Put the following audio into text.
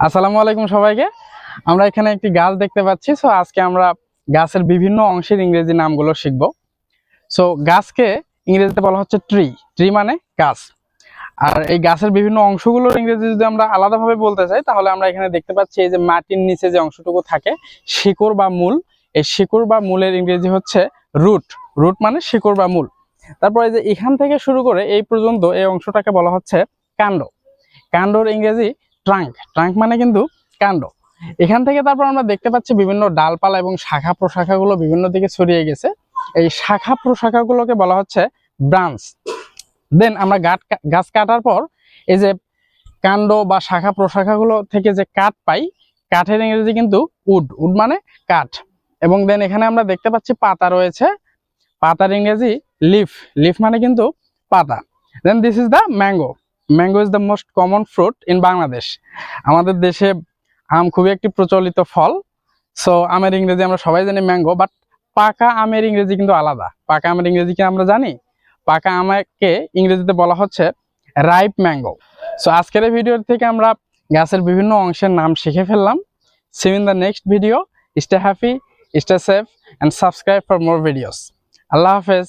আসসালামু আলাইকুম সবাইকে। আমরা এখানে একটি গাছ দেখতে পাচ্ছি। সো আজকে আমরা গাছের বিভিন্ন অংশের ইংরেজি নামগুলো শিখব। সো গাছকে ইংরেজিতে বলা হচ্ছে ট্রি। ট্রি মানে গাছ। আর এই গাছের বিভিন্ন অংশগুলোর ইংরেজি যদি আমরা আলাদাভাবে বলতে চাই, তাহলে আমরা এখানে দেখতে পাচ্ছি এই যে মাটির নিচে যে অংশটুকু থাকে, শিকড় বা মূল। এই শিকড় বা মূলের ইংরেজি হচ্ছে রুট। রুট মানে শিকড় বা মূল। তারপরে যে এখান থেকে শুরু করে এই পর্যন্ত এই অংশটাকে বলা হচ্ছে কাণ্ড। কাণ্ডর ইংরেজি ট্রাঙ্ক। ট্রাঙ্ক মানে কিন্তু কাণ্ড। এখান থেকে তারপর আমরা দেখতে পাচ্ছি বিভিন্ন ডালপালা এবং শাখা প্রশাখাগুলো বিভিন্ন দিকে ছড়িয়ে গেছে। এই শাখা প্রশাখাগুলোকে বলা হচ্ছে ব্রাঞ্চ। দেন আমরা গাছ কাটার পর এই যে কাণ্ড বা শাখা প্রশাখাগুলো থেকে যে কাঠ পাই, কাঠের ইংরেজি কিন্তু উড। উড মানে কাঠ। এবং দেন এখানে আমরা দেখতে পাচ্ছি পাতা রয়েছে। পাতার ইংরেজি লিফ। লিফ মানে কিন্তু পাতা। Then this is the mango. Mango is the most common fruit in Bangladesh. আমাদের দেশে আম খুবই একটি প্রচলিত ফল। সো আমের ইংরেজি আমরা সবাই জানি ম্যাঙ্গো, বাট পাকা আমের ইংরেজি কিন্তু আলাদা। পাকা আমের ইংরেজি কি আমরা জানি? পাকা আমকে ইংরেজিতে বলা হচ্ছে রাইপ ম্যাঙ্গো। সো আজকের এই ভিডিও থেকে আমরা গাছের বিভিন্ন অংশের নাম শিখে ফেললাম। See you in the next video. Stay happy, stay safe, and subscribe for more videos. Allah Hafiz.